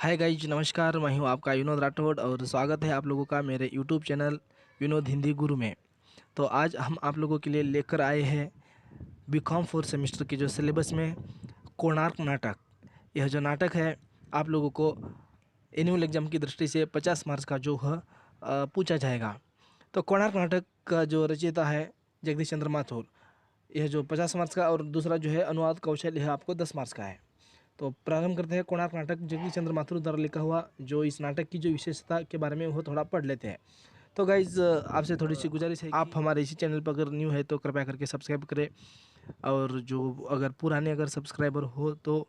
Hi guys, नमस्कार। मैं हूं आपका विनोद राठौड़ और स्वागत है आप लोगों का मेरे यूट्यूब चैनल विनोद हिंदी गुरु में। तो आज हम आप लोगों के लिए लेकर आए हैं बीकॉम 4 सेमेस्टर के जो सिलेबस में कोणार्क नाटक। यह जो नाटक है आप लोगों को एनुअल एग्जाम की दृष्टि से 50 मार्क्स का जो है पूछा जाएगा। तो कोणार्क नाटक का जो रचयिता है जगदीश चंद्र माथुर, यह जो 50 मार्क्स का, और दूसरा जो है अनुवाद कौशल, यह आपको 10 मार्क्स का है। तो प्रारंभ करते हैं कोणार्क नाटक जगदीश चंद्र माथुर द्वारा लिखा हुआ। जो इस नाटक की जो विशेषता के बारे में वो थोड़ा पढ़ लेते हैं। तो गाइज, आपसे थोड़ी सी गुजारिश है, आप हमारे इसी चैनल पर अगर न्यू है तो कृपया करके सब्सक्राइब करें, और जो अगर पुराने अगर सब्सक्राइबर हो तो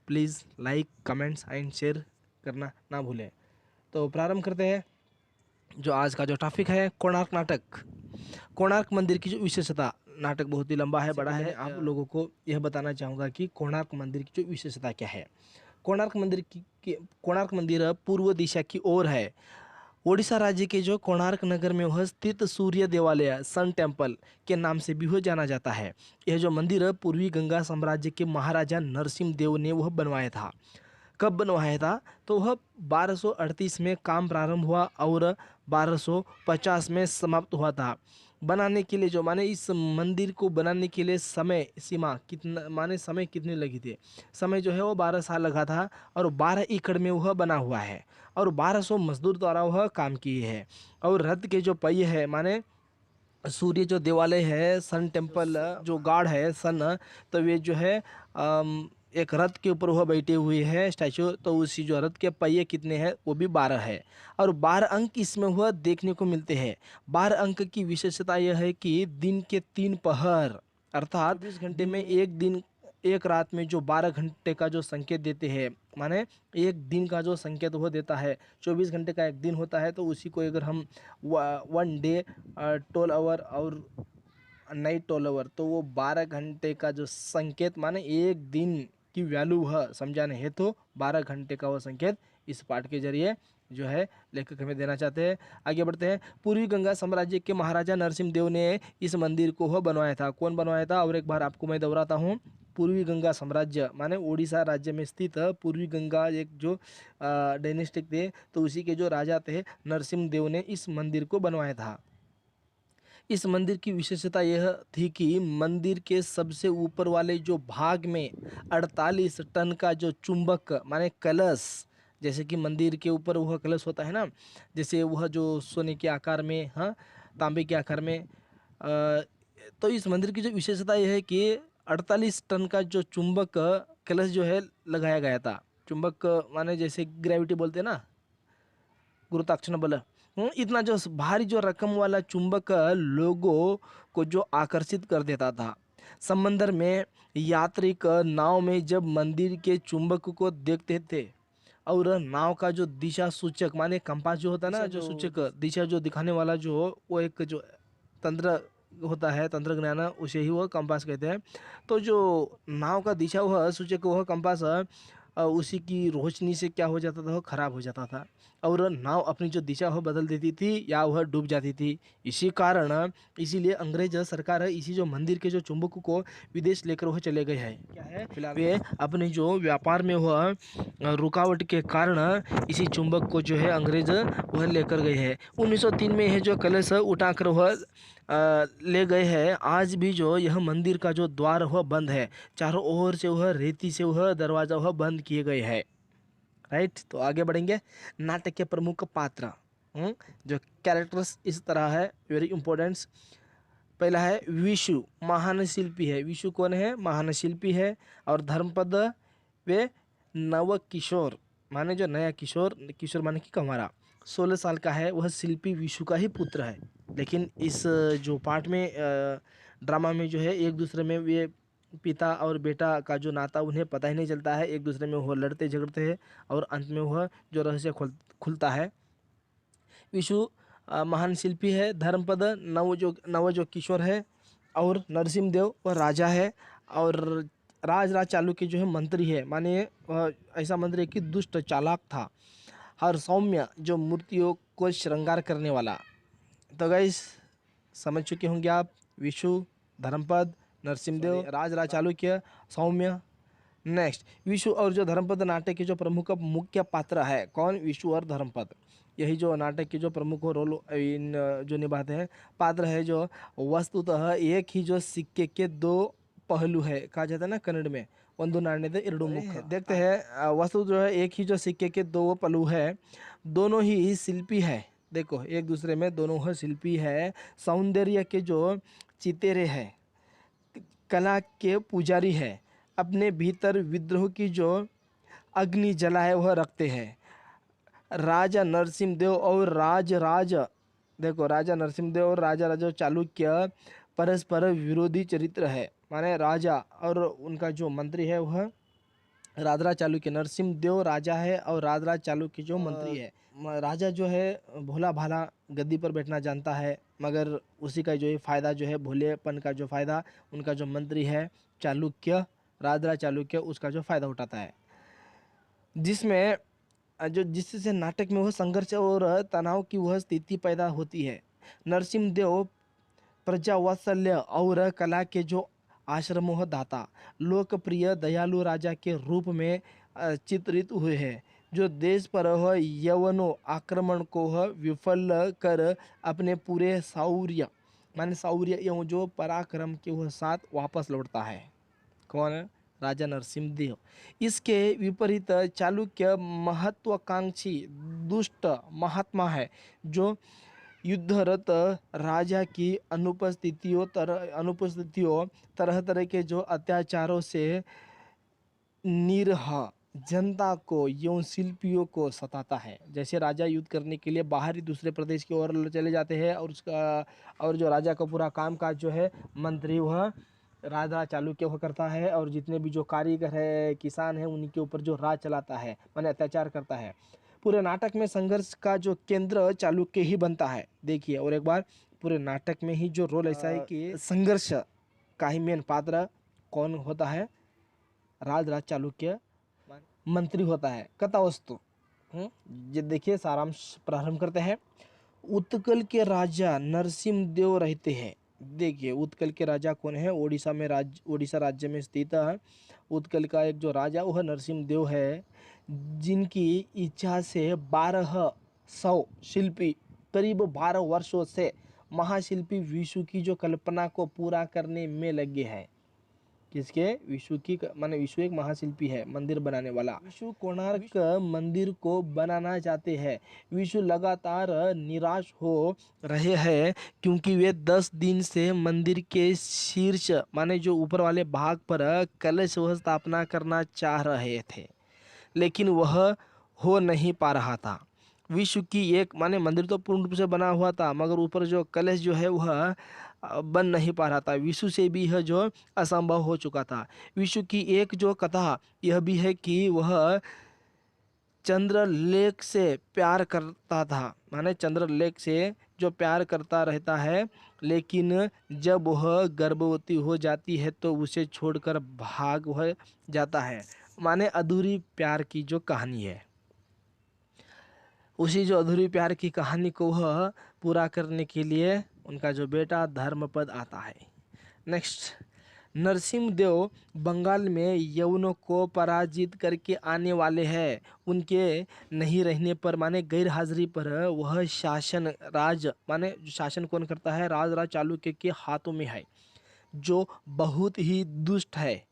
please like, comments and share करना ना भूलें। तो प्रारंभ करते हैं। जो आज का जो टॉपिक है कोणार्क नाटक, कोणार्क मंदिर की जो विशेषता। नाटक बहुत ही लंबा है, बड़ा है। आप लोगों को यह बताना चाहूँगा कि कोणार्क मंदिर की जो विशेषता क्या है। कोणार्क मंदिर कोणार्क मंदिर पूर्व दिशा की ओर है। ओडिशा राज्य के जो कोणार्क नगर में वह स्थित सूर्य देवालय सन टेम्पल के नाम से भी वह जाना जाता है। यह जो मंदिर पूर्वी गंगा साम्राज्य के महाराजा नरसिंह देव ने वह बनवाया था। कब बनवाया था? तो वह 1238 में काम प्रारंभ हुआ और 1250 में समाप्त हुआ था। बनाने के लिए जो माने इस मंदिर को बनाने के लिए समय सीमा कितना, माने समय कितने लगी थी? समय जो है वो 12 साल लगा था, और 12 एकड़ में वह बना हुआ है, और 1200 मजदूर द्वारा वह काम किए हैं। और रथ के जो पहिए है, माने सूर्य जो देवालय है, सन टेम्पल जो गॉड है सन, तो वे जो है एक रथ के ऊपर वह बैठे हुए हैं स्टैचू। तो उसी जो रथ के पहिए कितने हैं? वो भी 12 है, और 12 अंक इसमें वह देखने को मिलते हैं। 12 अंक की विशेषता यह है कि दिन के 3 पहर, अर्थात 24 घंटे में एक दिन, एक रात में जो 12 घंटे का जो संकेत देते हैं, माने एक दिन का जो संकेत वो देता है। 24 घंटे का एक दिन होता है, तो उसी को अगर हम 1 डे 12 आवर और नाइट 12 आवर, तो वो 12 घंटे का जो संकेत, माने एक दिन की वैल्यू है समझाने है, तो 12 घंटे का वो संकेत इस पाठ के जरिए जो है लेखक हमें देना चाहते हैं। आगे बढ़ते हैं। पूर्वी गंगा साम्राज्य के महाराजा नरसिंह देव ने इस मंदिर को वह बनवाया था। कौन बनवाया था? और एक बार आपको मैं दोहराता हूँ। पूर्वी गंगा साम्राज्य माने उड़ीसा राज्य में स्थित पूर्वी गंगा एक जो डायनेस्टिक थे, तो उसी के जो राजा थे नरसिंह देव ने इस मंदिर को बनवाया था। इस मंदिर की विशेषता यह थी कि मंदिर के सबसे ऊपर वाले जो भाग में 48 टन का जो चुंबक माने कलश, जैसे कि मंदिर के ऊपर वह कलश होता है ना, जैसे वह जो सोने के आकार में, हाँ, तांबे के आकार में। तो इस मंदिर की जो विशेषता यह है कि 48 टन का जो चुंबक कलश जो है लगाया गया था। चुंबक माने जैसे ग्रेविटी बोलते हैं ना, गुरुत्वाकर्षण बल। इतना जो भारी जो रकम वाला चुंबक लोगों को जो आकर्षित कर देता था। समंदर में यात्रिक नाव में जब मंदिर के चुंबक को देखते थे, और नाव का जो दिशा सूचक माने कंपास जो होता है ना, जो सूचक दिशा जो दिखाने वाला जो वो एक जो तंत्र होता है, तंत्र ज्ञान, उसे ही वह कंपास कहते हैं। तो जो नाव का दिशा वह सूचक वह कंपास उसी की रोशनी से क्या हो जाता था? वह खराब हो जाता था, और नाव अपनी जो दिशा वह बदल देती थी या वह डूब जाती थी। इसी कारण, इसीलिए अंग्रेज सरकार इसी जो मंदिर के जो चुंबक को विदेश लेकर वह चले गए हैं। क्या है? फिलहाल वे अपने जो व्यापार में वह रुकावट के कारण इसी चुंबक को जो है अंग्रेज वह लेकर गए हैं। 1903 में यह जो कलश उठाकर वह ले गए हैं। आज भी जो यह मंदिर का जो द्वार वह बंद है, चारों ओर से वह रेती से वह दरवाजा वह बंद किए गए हैं। राइट, तो आगे बढ़ेंगे। नाटक के प्रमुख पात्र, जो कैरेक्टर्स इस तरह है, वेरी इंपॉर्टेंट। पहला है विशु, महान शिल्पी है। विशु कौन है? महान शिल्पी है। और धर्मपद वे नव किशोर, माने जो नया किशोर, किशोर माने कि कमारा, 16 साल का है। वह शिल्पी विशु का ही पुत्र है। लेकिन इस जो पाठ में ड्रामा में जो है एक दूसरे में वे पिता और बेटा का जो नाता उन्हें पता ही नहीं चलता है। एक दूसरे में वह लड़ते झगड़ते हैं, और अंत में वह जो रहस्य खुलता है। विशु महान शिल्पी है। धर्मपद नव जो किशोर है। और नरसिंहदेव वह राजा है। और राज चालुक्य जो है मंत्री है, माने वह ऐसा मंत्री है कि दुष्ट चालाक था। और सौम्य जो मूर्तियों को श्रृंगार करने वाला। तो गाइस, समझ चुके होंगे आप। विशु, धर्मपद, नरसिंहदेव, राज चालुक्य, सौम्य, नेक्स्ट, विशु और जो धर्मपद नाटक के जो प्रमुख मुख्य पात्र है कौन? विशु और धर्मपद, यही जो नाटक के जो प्रमुख रोल इन जो निभाते हैं पात्र है। जो वस्तुतः एक ही जो सिक्के के दो पहलू है, कहा जाता है ना कन्नड़ में, ಒಂದು ನಾಣ್ಯದ ಎರಡು ಮುಖ। देखते हैं वस्तु जो है एक ही जो सिक्के के दो पहलू है, दोनों ही शिल्पी है। देखो एक दूसरे में दोनों ही शिल्पी है, सौंदर्य के जो चितेरे है, कला के पुजारी है, अपने भीतर विद्रोह की जो अग्नि जलाए वह रखते हैं। राजा नरसिंहदेव और देखो राजा नरसिंहदेव और राजा चालुक्य परस्पर विरोधी चरित्र है। माने राजा और उनका जो मंत्री है वह राजराज चालुक्य, नरसिंहदेव राजा है और राजराज चालुक्य जो मंत्री है। राजा जो है भोला भाला गद्दी पर बैठना जानता है, मगर उसी का जो है फ़ायदा जो है भोलेपन का जो फ़ायदा उनका जो मंत्री है चालुक्य, राजराज चालुक्य, उसका जो फ़ायदा उठाता है। जिसमें जिससे नाटक में वह संघर्ष और तनाव की वह स्थिति पैदा होती है। नरसिंहदेव प्रजा वात्सल्य और कला के जो आश्रमोह दाता, लोकप्रिय दयालु राजा के रूप में चित्रित हुए हैं, जो देश पर वह यवनों आक्रमण को वह विफल कर अपने पूरे शौर्य माने शौर्य एवं जो पराक्रम के वह साथ वापस लौटता है। कौन? राजा नरसिंहदेव। इसके विपरीत चालुक्य महत्वाकांक्षी दुष्ट महात्मा है, जो युद्धरत राजा की अनुपस्थितियों तरह तरह के जो अत्याचारों से निरह जनता को एवं शिल्पियों को सताता है। जैसे राजा युद्ध करने के लिए बाहरी दूसरे प्रदेश की ओर चले जाते हैं और जो राजा का पूरा काम काज जो है मंत्री वह राजा चालुक्य वह करता है, और जितने भी जो कारीगर है किसान है उन्हीं के ऊपर जो राज चलाता है, माने अत्याचार करता है। पूरे नाटक में संघर्ष का जो केंद्र चालुक्य ही बनता है। देखिए और एक बार, पूरे नाटक में ही जो रोल ऐसा है कि संघर्ष का ही मेन पात्र कौन होता है? राजराज चालुक्य मंत्री होता है। कथा वस्तु ये देखिए, सारांश प्रारंभ करते हैं। उत्कल के राजा नरसिंहदेव रहते हैं। देखिए उत्कल के राजा कौन है? ओडिशा राज्य में स्थित उत्कल का एक जो राजा वह नरसिंहदेव है, जिनकी इच्छा से 1200 शिल्पी करीब 12 वर्षों से महाशिल्पी विशु की जो कल्पना को पूरा करने में लगे हैं। किसके? विशु की, माने विशु एक महाशिल्पी है, मंदिर बनाने वाला। विशु कोणार्क मंदिर को बनाना चाहते हैं। विशु लगातार निराश हो रहे हैं, क्योंकि वे 10 दिन से मंदिर के शीर्ष माने जो ऊपर वाले भाग पर कलश स्थापना करना चाह रहे थे, लेकिन वह हो नहीं पा रहा था। विश्व की एक माने मंदिर तो पूर्ण रूप से बना हुआ था, मगर ऊपर जो कलश जो है वह बन नहीं पा रहा था। विश्व से भी यह जो असंभव हो चुका था। विश्व की एक जो कथा यह भी है कि वह चंद्रलेख से प्यार करता था, माने चंद्रलेख से जो प्यार करता रहता है, लेकिन जब वह गर्भवती हो जाती है तो उसे छोड़कर भाग वह जाता है। माने अधूरी प्यार की जो कहानी है, उसी जो अधूरी प्यार की कहानी को वह पूरा करने के लिए उनका जो बेटा धर्मपद आता है। नेक्स्ट, नरसिंहदेव बंगाल में यवनों को पराजित करके आने वाले हैं। उनके नहीं रहने पर माने गैर हाजिरी पर वह शासन कौन करता है? राजराज चालुक्य के हाथों में है, जो बहुत ही दुष्ट है,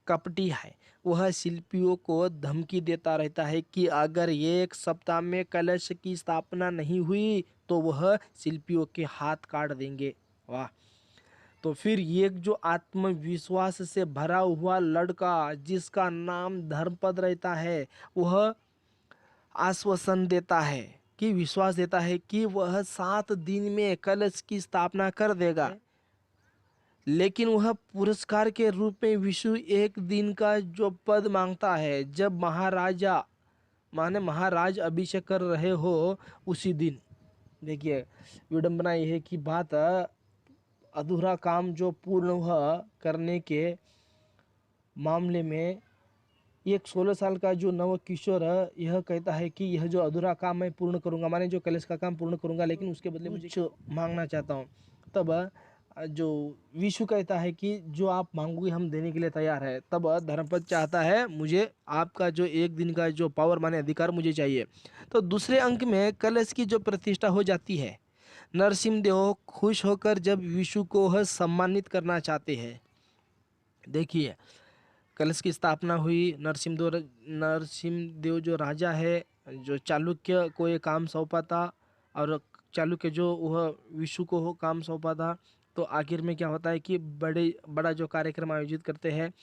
कपटी है। वह शिल्पियों को धमकी देता रहता है कि अगर 1 सप्ताह में कलश की स्थापना नहीं हुई तो वह शिल्पियों के हाथ काट देंगे। वाह! तो फिर एक जो आत्मविश्वास से भरा हुआ लड़का जिसका नाम धर्मपद रहता है, वह आश्वासन देता है कि विश्वास देता है कि वह 7 दिन में कलश की स्थापना कर देगा, लेकिन वह पुरस्कार के रूप में विशु 1 दिन का जो पद मांगता है। जब महाराज अभिषेक कर रहे हो उसी दिन। देखिए विडंबना यह है कि बात अधूरा काम जो पूर्ण हुआ करने के मामले में एक 16 साल का जो नव किशोर यह कहता है कि यह जो अधूरा काम मैं पूर्ण करूंगा, माने जो कलश का काम पूर्ण करूंगा, लेकिन उसके बदले मुझे कुछ मांगना चाहता हूँ। तब जो विशु कहता है कि जो आप मांगोगे हम देने के लिए तैयार है। तब धर्मपद चाहता है मुझे आपका जो एक दिन का जो पावर माने अधिकार मुझे चाहिए। तो दूसरे अंक में कलश की जो प्रतिष्ठा हो जाती है। नरसिंहदेव खुश होकर जब विशु को वह सम्मानित करना चाहते हैं। देखिए, कलश की स्थापना हुई। नरसिंहदेव जो राजा है, जो चालुक्य को ये काम सौंपा था, और चालुक्य जो वह विशु को वो काम सौंपा था। तो आखिर में क्या होता है कि बड़ा जो कार्यक्रम आयोजित करते हैं,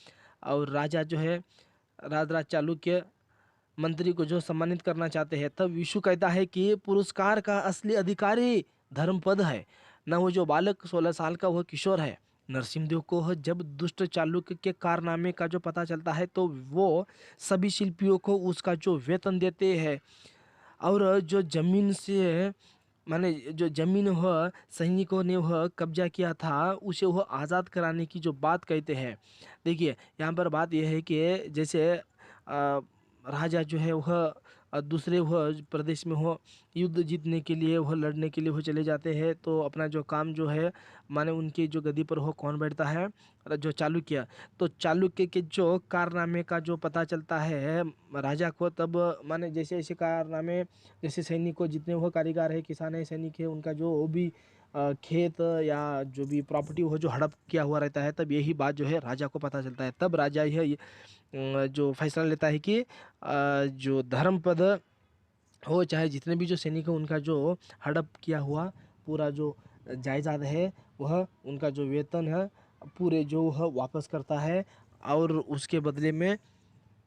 और राजा जो है राजराज चालुक्य मंत्री को जो सम्मानित करना चाहते हैं। तब विशु कहता है कि पुरस्कार का असली अधिकारी धर्मपद है, न वो जो बालक 16 साल का वह किशोर है। नरसिंहदेव को जब दुष्ट चालुक्य के कारनामे का जो पता चलता है, तो वो सभी शिल्पियों को उसका जो वेतन देते हैं, और जो जमीन से माने जो जमीन वह सैनिकों ने वह कब्जा किया था, उसे वह आज़ाद कराने की जो बात कहते हैं। देखिए, यहाँ पर बात यह है कि जैसे राजा जो है वह दूसरे वह प्रदेश में वह युद्ध जीतने के लिए वह लड़ने के लिए वह चले जाते हैं। तो अपना जो काम जो है माने उनकी जो गद्दी पर वह कौन बैठता है, जो चालुक्य। तो चालुक्य के जो कारनामे का जो पता चलता है राजा को, तब माने जैसे ऐसे कारनामे, जैसे सैनिक को जितने वह कारीगर है, किसान है, सैनिक है, उनका जो वो भी खेत या जो भी प्रॉपर्टी हो जो हड़प किया हुआ रहता है, तब यही बात जो है राजा को पता चलता है। तब राजा यह जो फैसला लेता है कि जो धर्मपद हो चाहे जितने भी जो सैनिक हो, उनका जो हड़प किया हुआ पूरा जो जायदाद है, वह उनका जो वेतन है पूरे जो वह वापस करता है। और उसके बदले में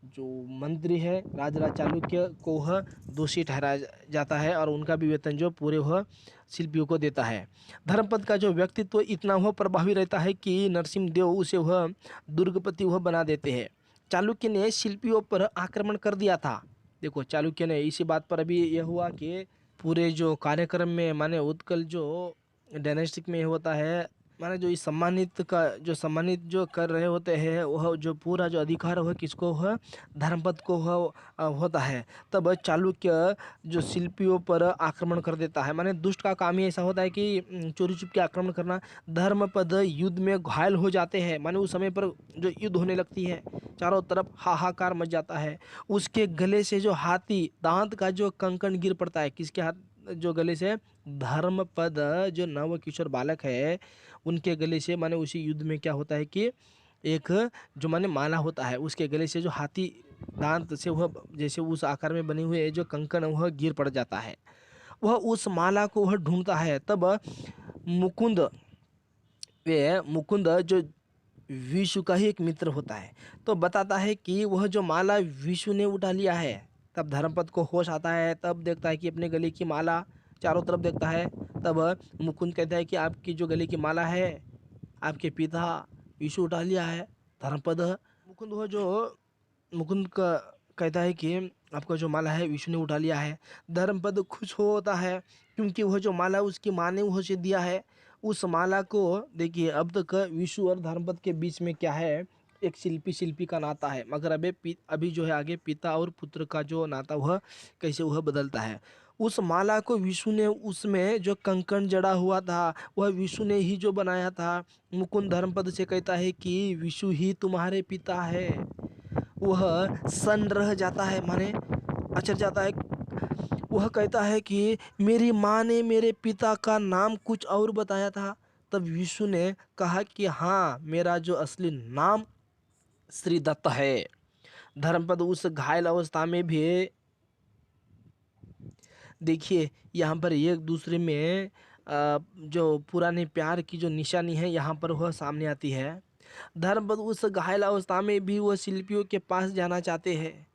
जो मंत्री है राजराज चालुक्य को वह दोषी ठहराया जाता है, और उनका भी वेतन जो पूरे वह शिल्पियों को देता है। धर्मपद का जो व्यक्तित्व इतना वह प्रभावी रहता है कि नरसिंहदेव उसे वह दुर्गपति वह बना देते हैं। चालुक्य ने शिल्पियों पर आक्रमण कर दिया था। देखो, चालुक्य ने इसी बात पर अभी यह हुआ कि पूरे जो कार्यक्रम में माने उत्कल जो डायनेस्टिक में होता है, माने जो इस सम्मानित जो कर रहे होते हैं, वह जो पूरा जो अधिकार वह किसको, वह धर्मपद को वह होता है। तब चालुक्य जो शिल्पियों पर आक्रमण कर देता है। माने दुष्ट का काम ही ऐसा होता है कि चोरी छुप के आक्रमण करना। धर्मपद युद्ध में घायल हो जाते हैं। माने उस समय पर जो युद्ध होने लगती है, चारों तरफ हाहाकार मच जाता है। उसके गले से जो हाथी दांत का जो कंकण गिर पड़ता है। किसके हाथ जो गले से? धर्मपद जो नव किशोर बालक है, उनके गले से। माने उसी युद्ध में क्या होता है कि एक जो माने माला होता है, उसके गले से जो हाथी दांत से वह जैसे उस आकार में बने हुए जो कंकण वह गिर पड़ जाता है। वह उस माला को वह ढूंढता है। तब मुकुंद जो विशु का ही एक मित्र होता है, तो बताता है कि वह जो माला विशु ने उठा लिया है। तब धर्मपद को होश आता है। तब देखता है कि अपने गले की माला, चारों तरफ देखता है। तब मुकुंद कहता है कि आपकी जो गले की माला है, आपके पिता विशु उठा लिया है। धर्मपद मुकुंद का कहता है कि आपका जो माला है विशु ने उठा लिया है। धर्मपद खुश होता है, क्योंकि वह जो माला उसकी माँ ने उसे दिया है। उस माला को देखिए, अब तक विशु और धर्मपद के बीच में क्या है, एक शिल्पी का नाता है। मगर अभी जो है आगे पिता और पुत्र का जो नाता वह कैसे वह बदलता है। उस माला को विशु ने, उसमें जो कंकण जड़ा हुआ था वह विशु ने ही जो बनाया था। मुकुंद धर्मपद से कहता है कि विशु ही तुम्हारे पिता है। वह सन्न रह जाता है, माने अचर जाता है। वह कहता है कि मेरी माँ ने मेरे पिता का नाम कुछ और बताया था। तब विशु ने कहा कि हाँ, मेरा जो असली नाम श्री दत्त है। धर्मपद उस घायल अवस्था में भी देखिए, यहाँ पर एक दूसरे में जो पुराने प्यार की जो निशानी है यहाँ पर वह सामने आती है। धर्मपद उस घायल अवस्था में भी वह शिल्पियों के पास जाना चाहते हैं।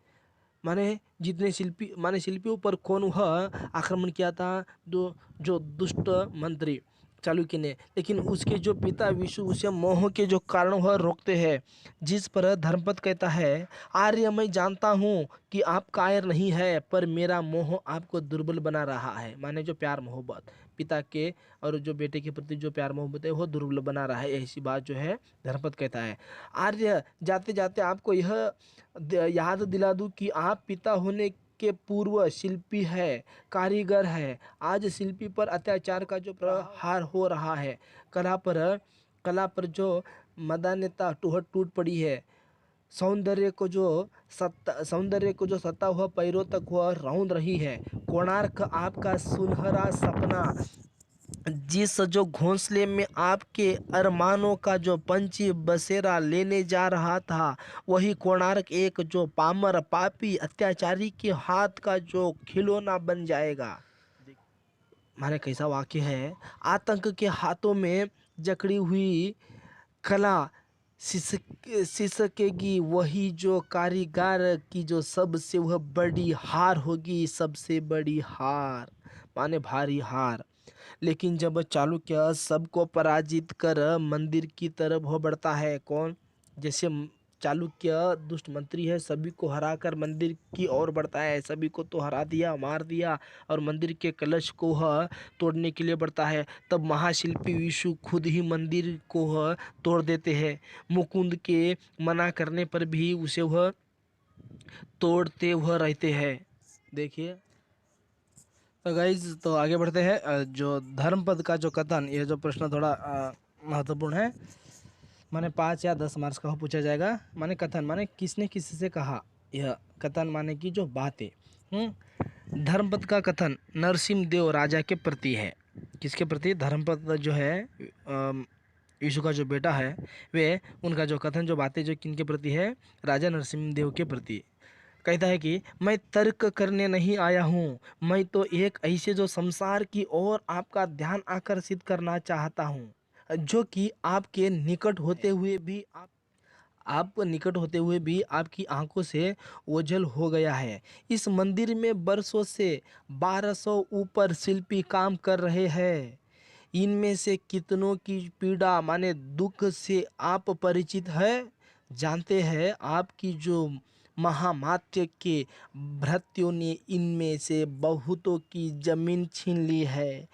माने जितने शिल्पियों पर कौन वह आक्रमण किया था, जो दुष्ट मंत्री चालुक्य ने। लेकिन उसके जो पिता विशु उसे मोह के जो कारण वह रोकते हैं। जिस पर धर्मपद कहता है, आर्य मैं जानता हूँ कि आप कायर नहीं है, पर मेरा मोह आपको दुर्बल बना रहा है। माने जो प्यार मोहब्बत पिता के और जो बेटे के प्रति जो प्यार मोहब्बत है वह दुर्बल बना रहा है। ऐसी बात जो है धर्मपद कहता है। आर्य, जाते जाते आपको यह याद दिला दूं कि आप पिता होने के पूर्व शिल्पी है, कारीगर है। आज शिल्पी पर अत्याचार का जो प्रहार हो रहा है, कला पर जो मदान्यता टूट पड़ी है, सौंदर्य को जो सत्ता हुआ पैरों तक हुआ रौंद रही है। कोणार्क आपका सुनहरा सपना, जिस जो घोंसले में आपके अरमानों का जो पंछी बसेरा लेने जा रहा था, वही कोणार्क एक जो पामर पापी अत्याचारी के हाथ का जो खिलौना बन जाएगा। माने कैसा वाक्य है, आतंक के हाथों में जकड़ी हुई कला सिसकेगी, वही जो कारीगर की जो सबसे वह बड़ी हार होगी, सबसे बड़ी हार माने भारी हार। लेकिन जब चालुक्य सबको पराजित कर मंदिर की तरफ हो बढ़ता है, कौन जैसे चालुक्य दुष्ट मंत्री है, सभी को हराकर मंदिर की ओर बढ़ता है, सभी को तो हरा दिया, मार दिया और मंदिर के कलश को वह तोड़ने के लिए बढ़ता है। तब महाशिल्पी विशु खुद ही मंदिर को वह तोड़ देते हैं। मुकुंद के मना करने पर भी उसे वह तोड़ते हुए रहते हैं। देखिए तो गाइज, तो आगे बढ़ते हैं। जो धर्मपद का जो कथन, यह जो प्रश्न थोड़ा महत्वपूर्ण है, माने 5 या 10 मार्क्स का हो पूछा जाएगा। माने कथन माने किसने किससे कहा, यह कथन माने की जो बातें। धर्मपद का कथन नरसिंहदेव राजा के प्रति है। किसके प्रति? धर्मपद जो है यीशु का जो बेटा है, वे उनका जो कथन जो बातें जो किनके प्रति है? राजा नरसिंहदेव के प्रति। कहता है कि मैं तर्क करने नहीं आया हूँ, मैं तो एक ऐसे जो संसार की ओर आपका ध्यान आकर्षित करना चाहता हूँ, जो कि आपके निकट होते हुए भी आप निकट होते हुए भी आपकी आंखों से ओझल हो गया है। इस मंदिर में बरसों से 1200 ऊपर शिल्पी काम कर रहे हैं। इनमें से कितनों की पीड़ा माने दुख से आप परिचित है? जानते हैं आपकी जो महामात्य के भृत्यों ने इनमें से बहुतों की जमीन छीन ली है।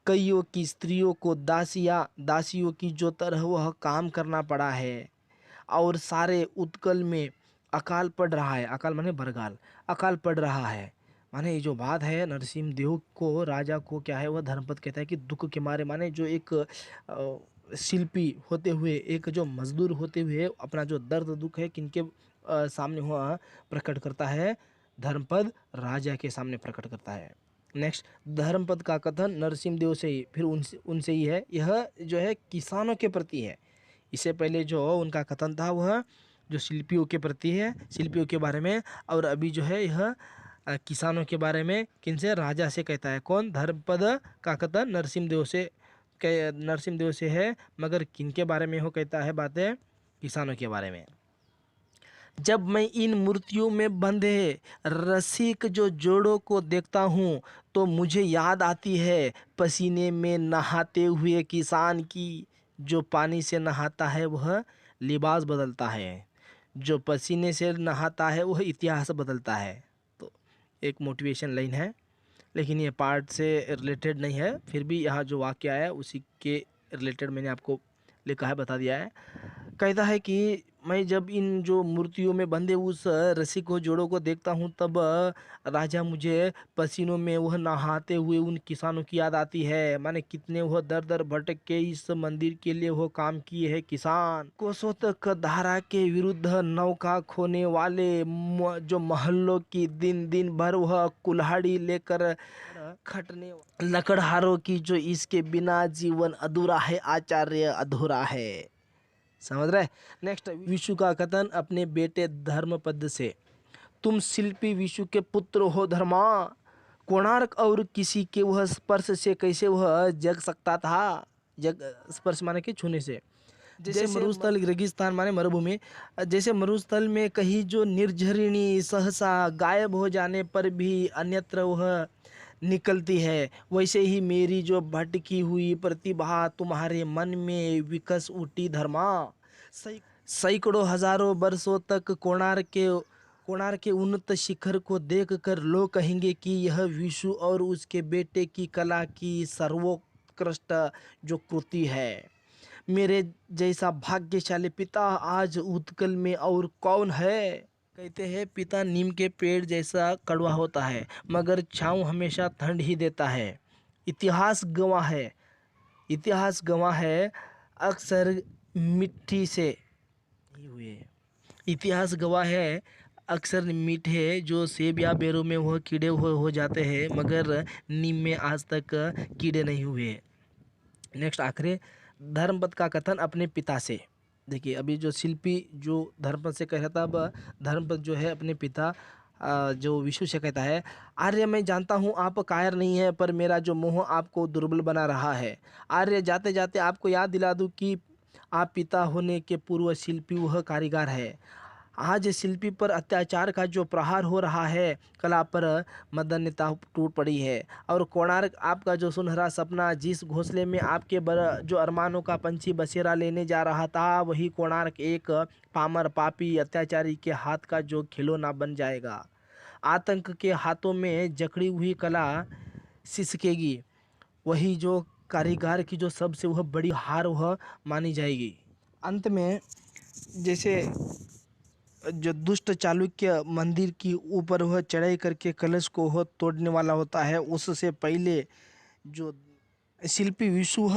कईयों की स्त्रियों को दासियों की जो तरह वह काम करना पड़ा है, और सारे उत्कल में अकाल पड़ रहा है। अकाल माने बरगाल, अकाल पड़ रहा है। माने ये जो बात है, नरसिंहदेव को, राजा को क्या है, वह धर्मपद कहता है कि दुख के मारे, माने जो एक शिल्पी होते हुए, एक जो मजदूर होते हुए अपना जो दर्द दुख है किनके सामने हुआ प्रकट करता है? धर्मपद राजा के सामने प्रकट करता है। नेक्स्ट, धर्मपद का कथन नरसिंहदेव से ही, फिर उनसे ही है। यह जो है किसानों के प्रति है। इससे पहले जो उनका कथन था वह जो शिल्पियों के प्रति है, शिल्पियों के बारे में, और अभी जो है यह किसानों के बारे में किनसे? राजा से कहता है। कौन? धर्मपद का कथन नरसिंहदेव से है, मगर किनके बारे में हो कहता है बातें? किसानों के बारे में। जब मैं इन मूर्तियों में बंधे रसिक जो जोड़ों को देखता हूँ, तो मुझे याद आती है पसीने में नहाते हुए किसान की। जो पानी से नहाता है वह लिबास बदलता है, जो पसीने से नहाता है वह इतिहास बदलता है। तो एक मोटिवेशन लाइन है, लेकिन ये पार्ट से रिलेटेड नहीं है, फिर भी यहाँ जो वाक्य आया उसी के रिलेटेड मैंने आपको लिखा है, बता दिया है। कहता है कि मैं जब इन जो मूर्तियों में बंधे उस रस्सी को, जोड़ों को देखता हूँ, तब राजा मुझे पसीनों में वह नहाते हुए उन किसानों की याद आती है। माने कितने वह दर दर भटक के इस मंदिर के लिए वो काम किए हैं किसान। कोसों तक धारा के विरुद्ध नौका खोने वाले जो महल्लों की दिन दिन भर वह कुल्हाड़ी लेकर खटने लकड़हारों की, जो इसके बिना जीवन अधूरा है, आचार्य अधूरा है। समझ रहे? नेक्स्ट, विशु का कथन अपने बेटे धर्मपद से। तुम शिल्पी विशु के पुत्र हो धर्मा। कोणार्क और किसी के वह स्पर्श से कैसे वह जग सकता था? जग स्पर्श माने कि छूने से। जैसे मरुस्थल, रेगिस्तान माने मरुभूमि, जैसे मरुस्थल में कहीं जो निर्झरिणी सहसा गायब हो जाने पर भी अन्यत्र वह निकलती है, वैसे ही मेरी जो भटकी हुई प्रतिभा तुम्हारे मन में विकस उठी धर्मा। सैकड़ों हजारों वर्षों तक कोणार्क के उन्नत शिखर को देखकर लोग कहेंगे कि यह विशु और उसके बेटे की कला की सर्वोत्कृष्ट जो कृति है। मेरे जैसा भाग्यशाली पिता आज उत्कल में और कौन है? कहते हैं पिता नीम के पेड़ जैसा कड़वा होता है मगर छाँव हमेशा ठंड ही देता है। इतिहास गवाह है अक्सर मिट्टी से नहीं हुए। इतिहास गवाह है अक्सर मीठे जो सेब या बेरों में वह कीड़े हो जाते हैं मगर नीम में आज तक कीड़े नहीं हुए। नेक्स्ट आखिरी, धर्मपद का कथन अपने पिता से। देखिए अभी जो शिल्पी जो धर्मपद से कह रहा था, अब धर्मपद जो है अपने पिता जो विशु से कहता है, आर्य मैं जानता हूँ आप कायर नहीं है पर मेरा जो मोह आपको दुर्बल बना रहा है। आर्य जाते जाते आपको याद दिला दूँ कि आप पिता होने के पूर्व शिल्पी वह कारीगर है। आज शिल्पी पर अत्याचार का जो प्रहार हो रहा है, कला पर मदन्यता टूट पड़ी है और कोणार्क आपका जो सुनहरा सपना जिस घोंसले में आपके जो अरमानों का पंछी बसेरा लेने जा रहा था, वही कोणार्क एक पामर पापी अत्याचारी के हाथ का जो खिलौना बन जाएगा। आतंक के हाथों में जकड़ी हुई कला सिसकेगी। वही जो कारीगर की जो सबसे वह बड़ी हार वह मानी जाएगी। अंत में जैसे जो दुष्ट चालुक्य मंदिर की ऊपर वह चढ़ाई करके कलश को वह तोड़ने वाला होता है, उससे पहले जो शिल्पी विशु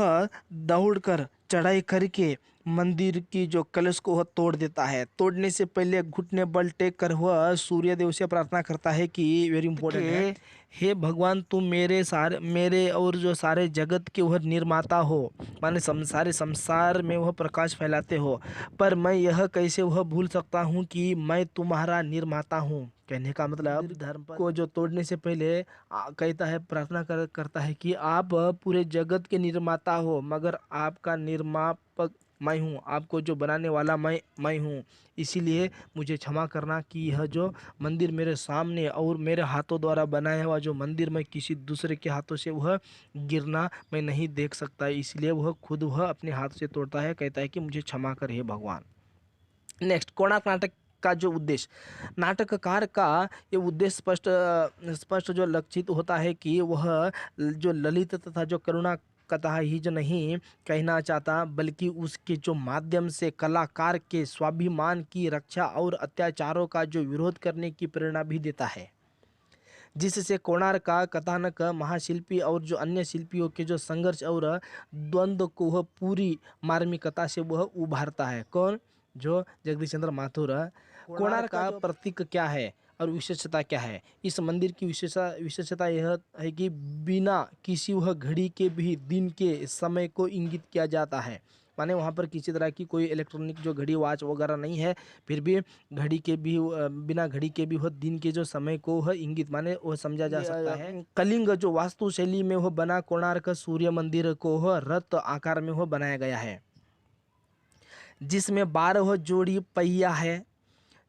दौड़कर चढ़ाई करके मंदिर की जो कलश को वह तोड़ देता है। तोड़ने से पहले घुटने बल टेक कर वह सूर्य देव से प्रार्थना करता है कि वेरी इंपॉर्टेंट है, हे भगवान तुम मेरे और जो सारे जगत के वह निर्माता हो, माने सारे संसार में वह प्रकाश फैलाते हो, पर मैं यह कैसे वह भूल सकता हूँ कि मैं तुम्हारा निर्माता हूँ। कहने का मतलब धर्म को जो तोड़ने से पहले कहता है, प्रार्थना करता है कि आप पूरे जगत के निर्माता हो मगर आपका निर्मापक मैं हूँ, आपको जो बनाने वाला मैं हूँ, इसीलिए मुझे क्षमा करना कि यह जो मंदिर मेरे सामने और मेरे हाथों द्वारा बनाया हुआ जो मंदिर मैं किसी दूसरे के हाथों से वह गिरना मैं नहीं देख सकता, इसलिए वह खुद वह अपने हाथ से तोड़ता है, कहता है कि मुझे क्षमा कर हे भगवान। नेक्स्ट, कोणार्क नाटक का जो उद्देश्य, नाटककार का ये उद्देश्य स्पष्ट जो लक्षित होता है कि वह जो ललित तथा जो करुणा कथा ही जो नहीं कहना चाहता, बल्कि उसके जो माध्यम से कलाकार के स्वाभिमान की रक्षा और अत्याचारों का जो विरोध करने की प्रेरणा भी देता है, जिससे कोणार्क का कथानक महाशिल्पी और जो अन्य शिल्पियों के जो संघर्ष और द्वंद्व को वह पूरी मार्मिकता से वह उभारता है। कौन? जो जगदीश चंद्र माथुर। कोणार्क का प्रतीक क्या है और विशेषता क्या है? इस मंदिर की विशेषता यह है कि बिना किसी वह घड़ी के भी दिन के समय को इंगित किया जाता है, माने वहाँ पर किसी तरह की कोई इलेक्ट्रॉनिक जो घड़ी वॉच वगैरह नहीं है, फिर भी घड़ी के भी बिना घड़ी के भी वह दिन के जो समय को वह इंगित माने वह समझा जा सकता है। कलिंग जो वास्तुशैली में वह बना कोणार्क सूर्य मंदिर को वह रथ आकार में वह बनाया गया है, जिसमें 12 जोड़ी पहिया है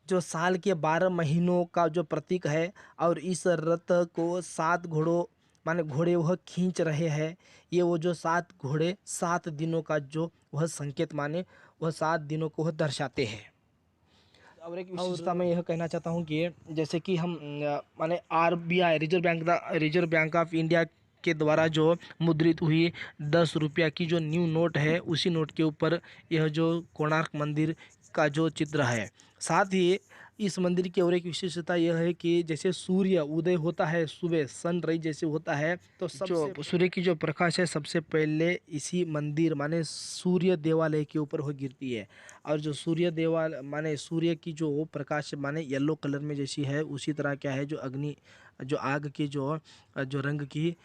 जो साल के 12 महीनों का जो प्रतीक है, और इस रथ को 7 घोड़ों माने घोड़े वह खींच रहे हैं। ये वो जो 7 घोड़े 7 दिनों का जो वह संकेत माने वह 7 दिनों को वह दर्शाते हैं। और एक विशेषता मैं यह कहना चाहता हूँ कि जैसे कि हम माने RBI reserve bank of India के द्वारा जो मुद्रित हुई 10 रुपया की जो न्यू नोट है, उसी नोट के ऊपर यह जो कोणार्क मंदिर का जो चित्र है। साथ ही इस मंदिर की और एक विशेषता यह है कि जैसे सूर्य उदय होता है सुबह, सनराइज जैसे होता है, तो जो सूर्य की जो प्रकाश है सबसे पहले इसी मंदिर माने सूर्य देवालय के ऊपर वो गिरती है। और जो सूर्य देवालय माने सूर्य की जो प्रकाश माने येलो कलर में जैसी है, उसी तरह क्या है जो अग्नि जो आग की जो रंग की,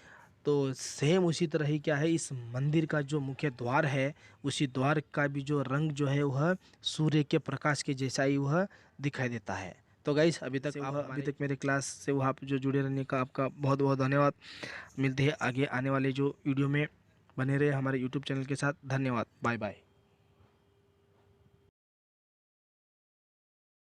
तो सेम उसी तरह ही क्या है इस मंदिर का जो मुख्य द्वार है, उसी द्वार का भी जो रंग जो है वह सूर्य के प्रकाश के जैसा ही वह दिखाई देता है। तो गाइस अभी तक मेरे क्लास से वह आप जो जुड़े रहने का आपका बहुत बहुत धन्यवाद। मिलते हैं आगे आने वाले जो वीडियो में, बने रहे हमारे यूट्यूब चैनल के साथ। धन्यवाद, बाय बाय।